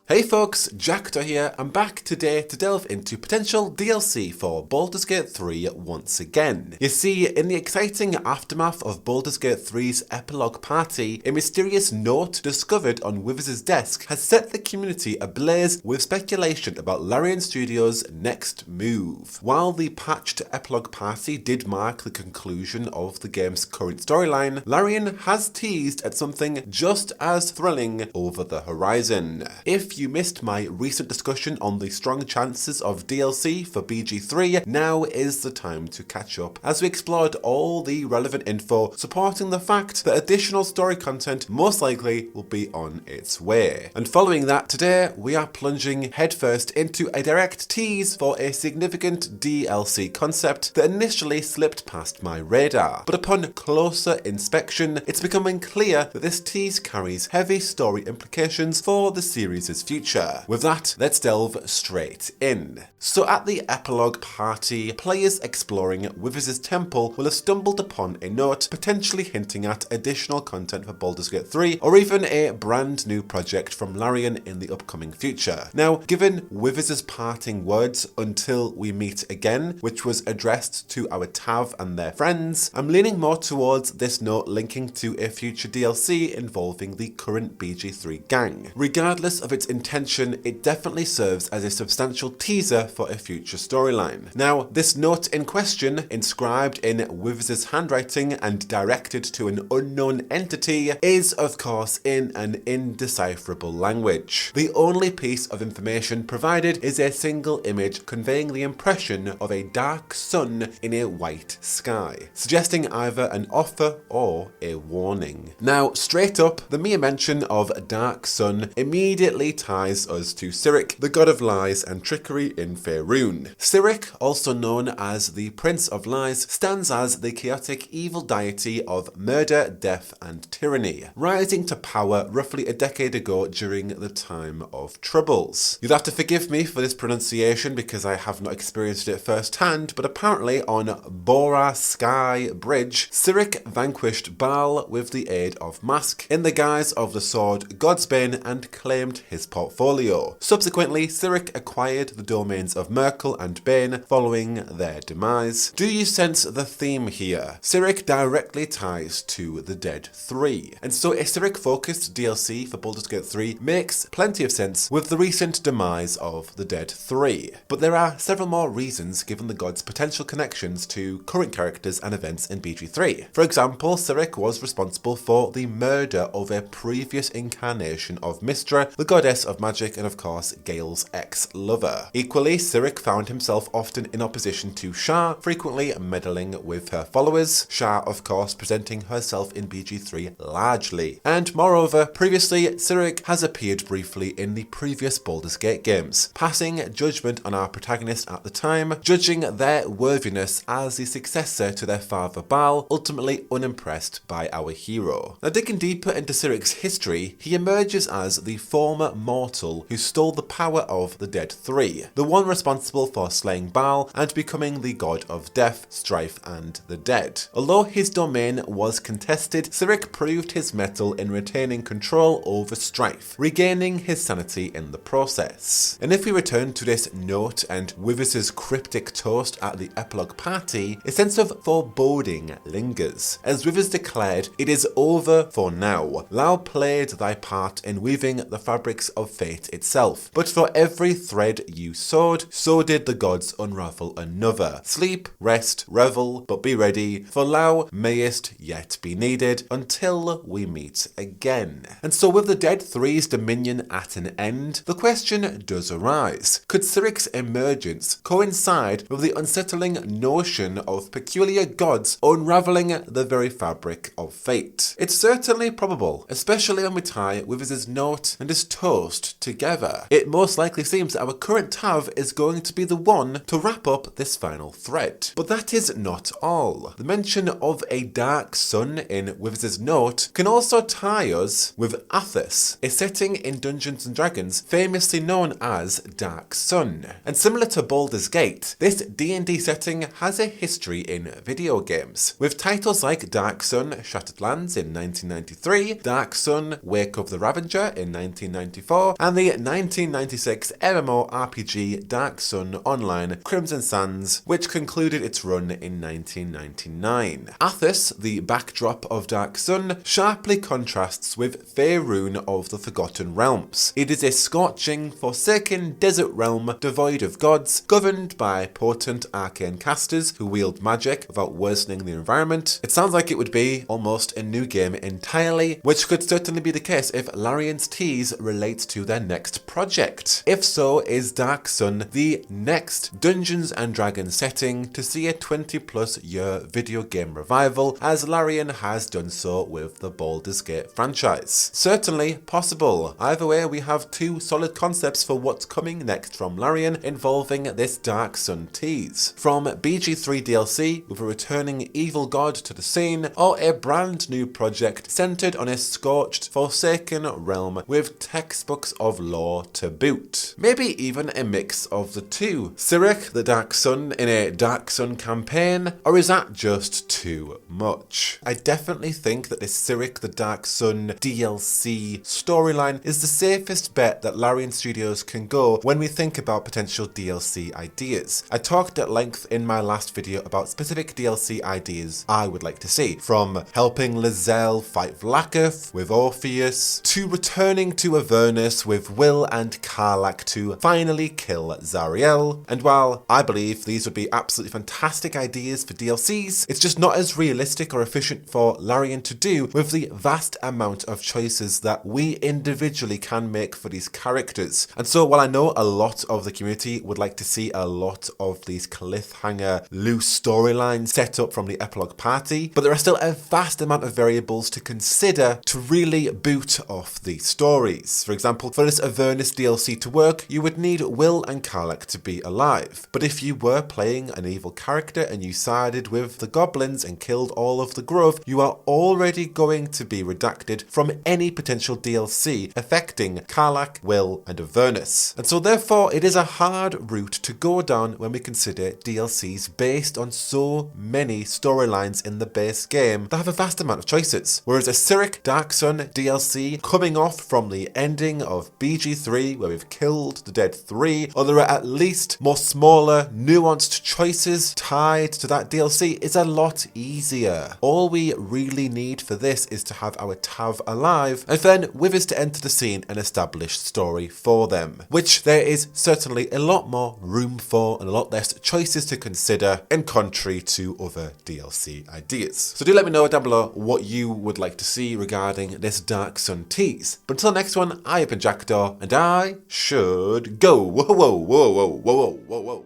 Hey folks, Jackdaw here. I'm back today to delve into potential DLC for Baldur's Gate 3 once again. You see, in the exciting aftermath of Baldur's Gate 3's epilogue party, a mysterious note discovered on Withers' desk has set the community ablaze with speculation about Larian Studios' next move. While the patched epilogue party did mark the conclusion of the game's current storyline, Larian has teased at something just as thrilling over the horizon. If you missed my recent discussion on the strong chances of DLC for BG3, now is the time to catch up as we explored all the relevant info supporting the fact that additional story content most likely will be on its way. And following that, today we are plunging headfirst into a direct tease for a significant DLC concept that initially slipped past my radar. But upon closer inspection, it's becoming clear that this tease carries heavy story implications for the series' future. With that, let's delve straight in. So at the epilogue party, players exploring Withers' temple will have stumbled upon a note potentially hinting at additional content for Baldur's Gate 3 or even a brand new project from Larian in the upcoming future. Now, given Withers' parting words "until we meet again," which was addressed to our Tav and their friends, I'm leaning more towards this note linking to a future DLC involving the current BG3 gang. Regardless of its intention, it definitely serves as a substantial teaser for a future storyline. Now, this note in question, inscribed in Withers' handwriting and directed to an unknown entity, is of course in an indecipherable language. The only piece of information provided is a single image conveying the impression of a dark sun in a white sky, suggesting either an offer or a warning. Now, straight up, the mere mention of dark sun immediately ties us to Cyric, the god of lies and trickery in Faerun. Cyric, also known as the Prince of Lies, stands as the chaotic evil deity of murder, death and tyranny, rising to power roughly a decade ago during the time of Troubles. You'll have to forgive me for this pronunciation because I have not experienced it firsthand, but apparently on Bora Sky Bridge, Cyric vanquished Baal with the aid of Mask in the guise of the sword Godsbane and claimed his portfolio. Subsequently, Cyric acquired the domains of Merkel and Bane following their demise. Do you sense the theme here? Cyric directly ties to the Dead 3, and so a Cyric-focused DLC for Baldur's Gate 3 makes plenty of sense with the recent demise of the Dead 3. But there are several more reasons given the god's potential connections to current characters and events in BG3. For example, Cyric was responsible for the murder of a previous incarnation of Mystra, the goddess of magic and of course Gale's ex-lover. Equally, Cyric found himself often in opposition to Shah, frequently meddling with her followers, Shah of course presenting herself in BG3 largely. And moreover, previously Cyric has appeared briefly in the previous Baldur's Gate games, passing judgment on our protagonists at the time, judging their worthiness as the successor to their father Baal, ultimately unimpressed by our hero. Now, digging deeper into Cyric's history, he emerges as the former mortal who stole the power of the Dead 3, the one responsible for slaying Baal and becoming the god of death, strife and the dead. Although his domain was contested, Cyric proved his mettle in retaining control over strife, regaining his sanity in the process. And if we return to this note and Withers' cryptic toast at the epilogue party, a sense of foreboding lingers. As Withers declared, "It is over for now. Thou played thy part in weaving the fabrics of fate itself. But for every thread you sewed, so did the gods unravel another. Sleep, rest, revel, but be ready, for thou mayest yet be needed until we meet again." And so with the Dead 3's dominion at an end, the question does arise. Could Cyric's emergence coincide with the unsettling notion of peculiar gods unraveling the very fabric of fate? It's certainly probable, especially when we tie Withers' note and his toast together. It most likely seems that our current Tav is going to be the one to wrap up this final thread. But that is not all. The mention of a dark sun in Withers' note can also tie us with Athos, a setting in Dungeons & Dragons famously known as Dark Sun. And similar to Baldur's Gate, this D&D setting has a history in video games, with titles like Dark Sun Shattered Lands in 1993, Dark Sun Wake of the Ravager in 1994, 1994, and the 1996 MMORPG Dark Sun Online Crimson Sands, which concluded its run in 1999. Athos, the backdrop of Dark Sun, sharply contrasts with Faerun of the Forgotten Realms. It is a scorching, forsaken desert realm devoid of gods, governed by potent arcane casters who wield magic without worsening the environment. It sounds like it would be almost a new game entirely, which could certainly be the case if Larian's tease relates to their next project. If so, is Dark Sun the next Dungeons and Dragons setting to see a 20+ year video game revival, as Larian has done so with the Baldur's Gate franchise? Certainly possible. Either way, we have two solid concepts for what's coming next from Larian involving this Dark Sun tease. From BG3 DLC with a returning evil god to the scene, or a brand new project centered on a scorched, forsaken realm with textbooks of lore to boot. Maybe even a mix of the two. Cyric the Dark Sun in a Dark Sun campaign, or is that just too much? I definitely think that this Cyric the Dark Sun DLC storyline is the safest bet that Larian Studios can go when we think about potential DLC ideas. I talked at length in my last video about specific DLC ideas I would like to see, from helping Lizelle fight Vlaakith with Orpheus, to returning to Avernus with Will and Karlach to finally kill Zariel. And while I believe these would be absolutely fantastic ideas for DLCs, it's just not as realistic or efficient for Larian to do with the vast amount of choices that we individually can make for these characters. And so while I know a lot of the community would like to see a lot of these cliffhanger loose storylines set up from the epilogue party, but there are still a vast amount of variables to consider to really boot off these stories. For example, for this Avernus DLC to work, you would need Will and Karlach to be alive. But if you were playing an evil character and you sided with the goblins and killed all of the Grove, you are already going to be redacted from any potential DLC affecting Karlach, Will, and Avernus. And so therefore, it is a hard route to go down when we consider DLCs based on so many storylines in the base game that have a vast amount of choices. Whereas a Cyric Dark Sun DLC coming off from the ending of BG3 where we've killed the dead 3, or there are at least more smaller, nuanced choices tied to that DLC, is a lot easier. All we really need for this is to have our Tav alive, and then Withers to enter the scene and establish story for them, which there is certainly a lot more room for and a lot less choices to consider in contrary to other DLC ideas. So do let me know down below what you would like to see regarding this Dark Sun tease. But until next one, I have been Jackdaw, and I should go. Whoa, whoa, whoa, whoa, whoa, whoa, whoa, whoa.